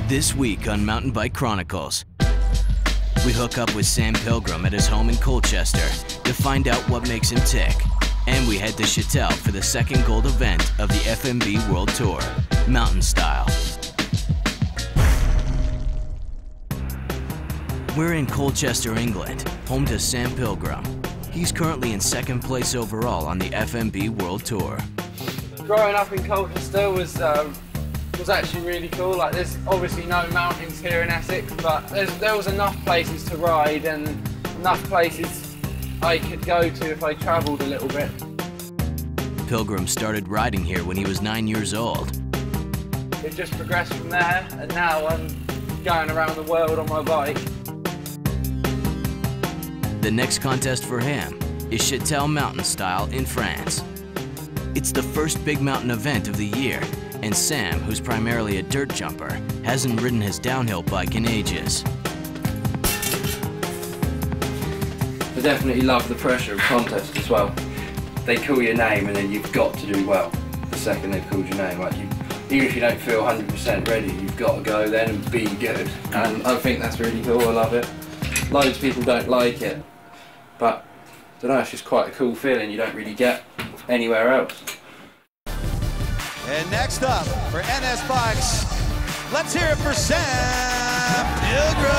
This week on Mountain Bike Chronicles, we hook up with Sam Pilgrim at his home in Colchester to find out what makes him tick. And we head to Chhatel for the second gold event of the FMB World Tour, Mountain Style. We're in Colchester, England, home to Sam Pilgrim. He's currently in second place overall on the FMB World Tour. Growing up in Colchester was actually really cool. Like, there's obviously no mountains here in Essex, but there was enough places to ride and enough places I could go to if I travelled a little bit. Pilgrim started riding here when he was 9 years old. It just progressed from there, and now I'm going around the world on my bike. The next contest for him is Chhatel Mountain Style in France. It's the first big mountain event of the year, and Sam, who's primarily a dirt jumper, hasn't ridden his downhill bike in ages. I definitely love the pressure of contest as well. They call your name and then you've got to do well the second they've called your name. Like, even if you don't feel 100% ready, you've got to go then and be good. And I think that's really cool, I love it. Loads of people don't like it, but I don't know, it's just quite a cool feeling you don't really get anywhere else. And next up for NS Bikes, let's hear it for Sam Pilgrim.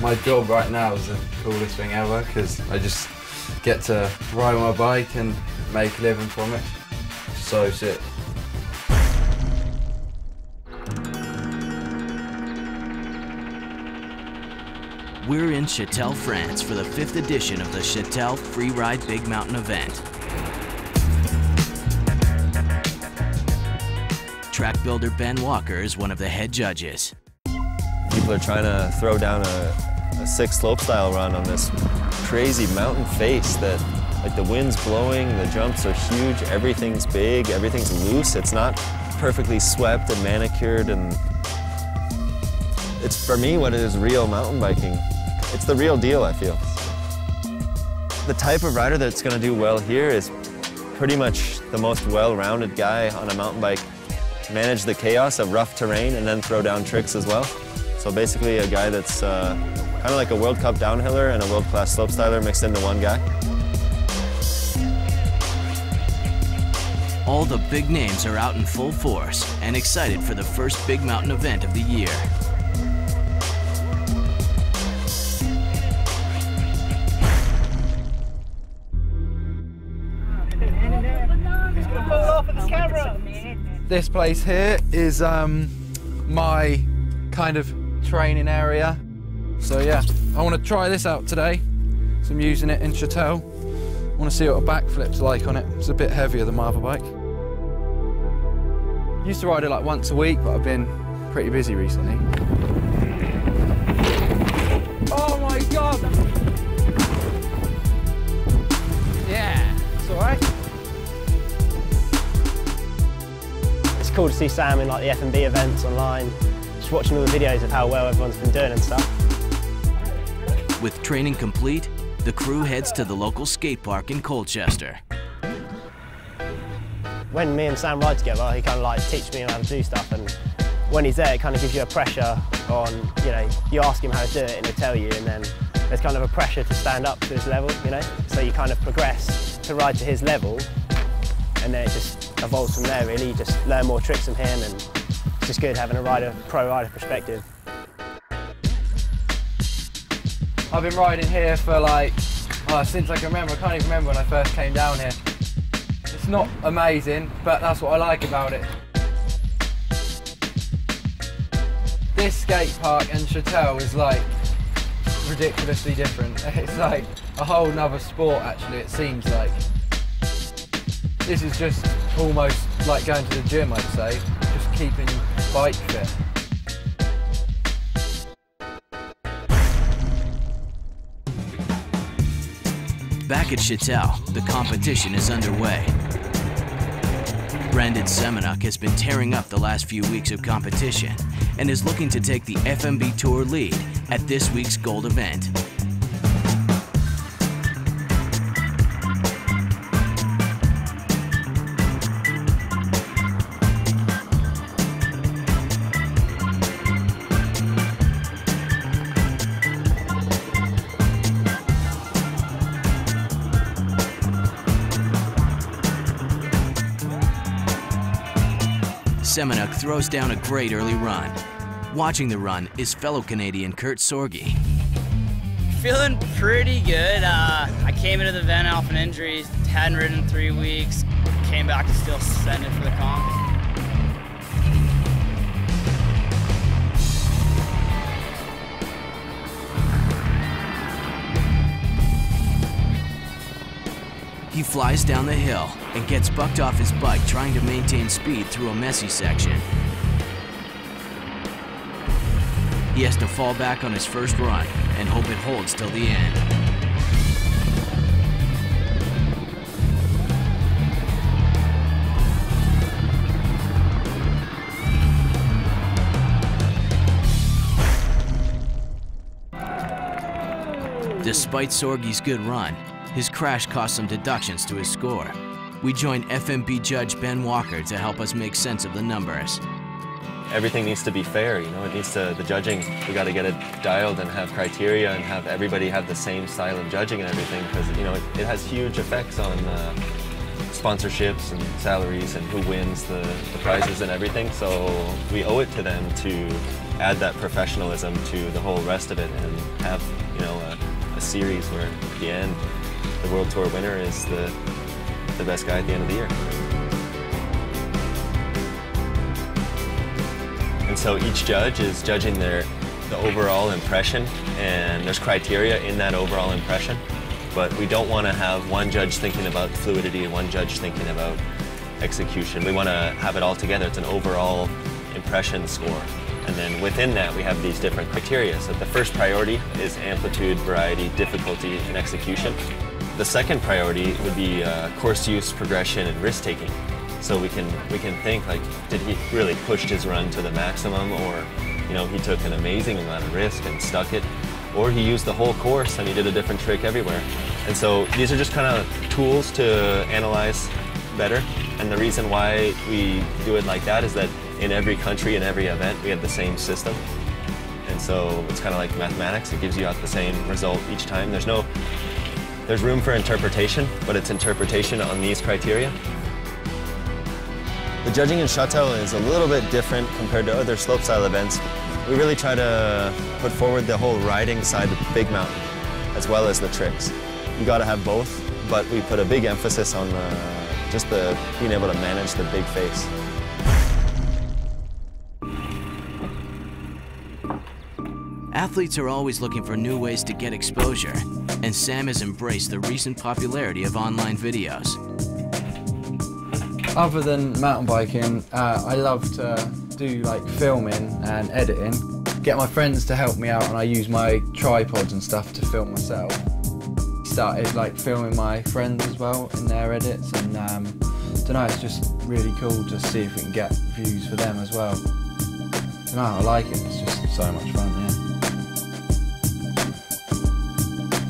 My job right now is the coolest thing ever because I just get to ride my bike and make a living from it. So sick. We're in Chhatel, France for the 5th edition of the Chhatel Free Ride Big Mountain event. Track builder Ben Walker is one of the head judges. People are trying to throw down a sick slopestyle run on this crazy mountain face that, like, the wind's blowing, the jumps are huge, everything's big, everything's loose. It's not perfectly swept and manicured, and it's, for me, what is real mountain biking. It's the real deal, I feel. The type of rider that's going to do well here is pretty much the most well-rounded guy on a mountain bike. Manage the chaos of rough terrain and then throw down tricks as well. So basically a guy that's kind of like a World Cup downhiller and a world-class slopestyler mixed into one guy. All the big names are out in full force and excited for the first big mountain event of the year. This place here is my kind of training area. So yeah, I want to try this out today. So I'm using it in Chhatel. I want to see what a backflip's like on it. It's a bit heavier than my other bike. Used to ride it like once a week, but I've been pretty busy recently. Oh my God! Yeah, it's all right. It's cool to see Sam in like the FMB events online, just watching all the videos of how well everyone's been doing and stuff. With training complete, the crew heads to the local skate park in Colchester. When me and Sam ride together, he kind of like teaches me how to do stuff, and when he's there, it kind of gives you a pressure on, you know, you ask him how to do it and he'll tell you, and then there's kind of a pressure to stand up to his level, you know? So you kind of progress to ride to his level, and then it just evolves from there, really. You just learn more tricks from him, and it's just good having a pro rider perspective. I've been riding here for like, since I can remember. I can't even remember when I first came down here. It's not amazing, but that's what I like about it. This skate park and Chhatel is like ridiculously different. It's like a whole nother sport, actually, it seems like. This is just almost like going to the gym, I'd say, just keeping your bike fit. Back at Chhatel, the competition is underway. Brandon Semenuk has been tearing up the last few weeks of competition and is looking to take the FMB Tour lead at this week's gold event. Semenuk throws down a great early run. Watching the run is fellow Canadian Kurt Sorgi. Feeling pretty good. I came into the event off an injury, hadn't ridden in 3 weeks, came back to still send it for the comp. He flies down the hill and gets bucked off his bike trying to maintain speed through a messy section. He has to fall back on his first run and hope it holds till the end. Despite Sorgi's good run, his crash cost some deductions to his score. We joined FMB judge Ben Walker to help us make sense of the numbers. Everything needs to be fair, you know, it needs to, the judging, we got to get it dialed and have criteria and have everybody have the same style of judging and everything, because, you know, it has huge effects on sponsorships and salaries and who wins the prizes and everything. So we owe it to them to add that professionalism to the whole rest of it and have, you know, a series where at the end, the World Tour winner is the best guy at the end of the year. And so each judge is judging the overall impression, and there's criteria in that overall impression. But we don't want to have one judge thinking about fluidity and one judge thinking about execution. We want to have it all together. It's an overall impression score. And then within that, we have these different criteria. So the first priority is amplitude, variety, difficulty, and execution. The second priority would be course use, progression, and risk-taking. So we can think, like, did he really push his run to the maximum, or, you know, he took an amazing amount of risk and stuck it, or he used the whole course and he did a different trick everywhere. And so these are just kind of tools to analyze better. And the reason why we do it like that is that in every country, in every event, we have the same system. And so it's kind of like mathematics. It gives you out the same result each time. There's room for interpretation, but it's interpretation on these criteria. The judging in Chhatel is a little bit different compared to other slopestyle events. We really try to put forward the whole riding side of the big mountain, as well as the tricks. You got to have both, but we put a big emphasis on just being able to manage the big face. Athletes are always looking for new ways to get exposure, and Sam has embraced the recent popularity of online videos. Other than mountain biking, I love to do like filming and editing. Get my friends to help me out, and I use my tripods and stuff to film myself. Started like filming my friends as well in their edits, and don't know, it's just really cool to see if we can get views for them as well. Don't know, I like it. It's just so much fun, yeah.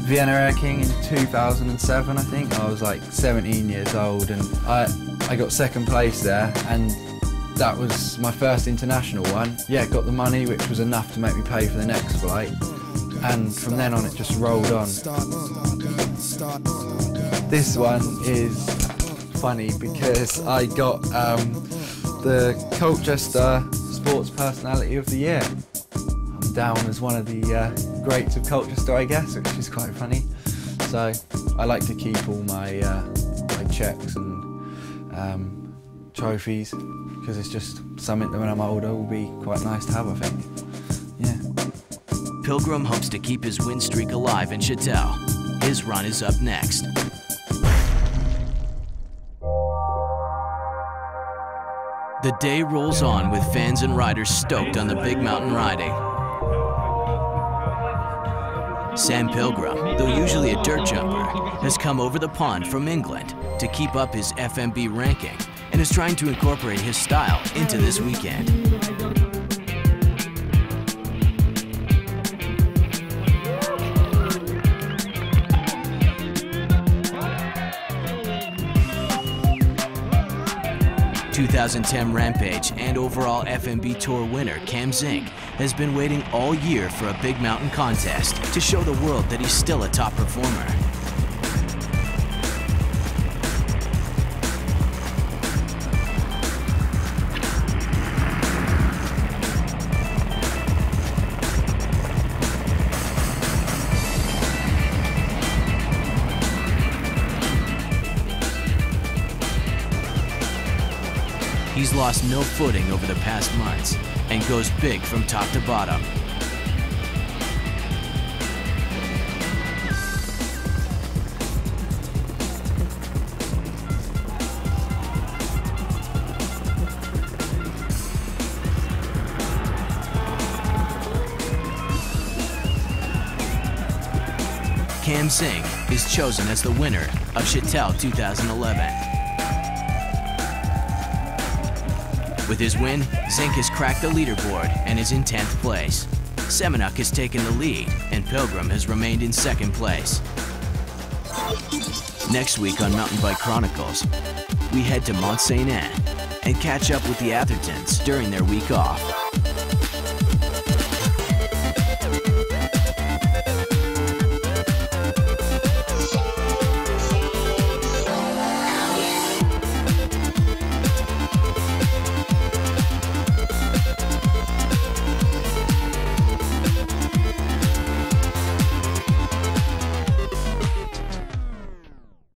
Vienna Air King in 2007, I think. I was like 17 years old, and I got second place there, and that was my first international one. Yeah, got the money, which was enough to make me pay for the next flight, and from then on it just rolled on. This one is funny because I got the Colchester Sports Personality of the Year. I'm down as one of the greats of Colchester, I guess, which is quite funny. So I like to keep all my checks and trophies, because it's just something that when I'm older will be quite nice to have, I think. Yeah. Pilgrim hopes to keep his win streak alive in Chhatel. His run is up next. The day rolls on with fans and riders stoked on the big mountain riding. Sam Pilgrim, though usually a dirt jumper, has come over the pond from England to keep up his FMB ranking and is trying to incorporate his style into this weekend. ...2010 Rampage and overall FMB Tour winner Cam Zink has been waiting all year for a big mountain contest to show the world that he's still a top performer. He's lost no footing over the past months and goes big from top to bottom. Zink is chosen as the winner of Chhatel 2011. With his win, Zink has cracked the leaderboard and is in 10th place. Semenuk has taken the lead and Pilgrim has remained in 2nd place. Next week on Mountain Bike Chronicles, we head to Mont Saint Anne and catch up with the Athertons during their week off.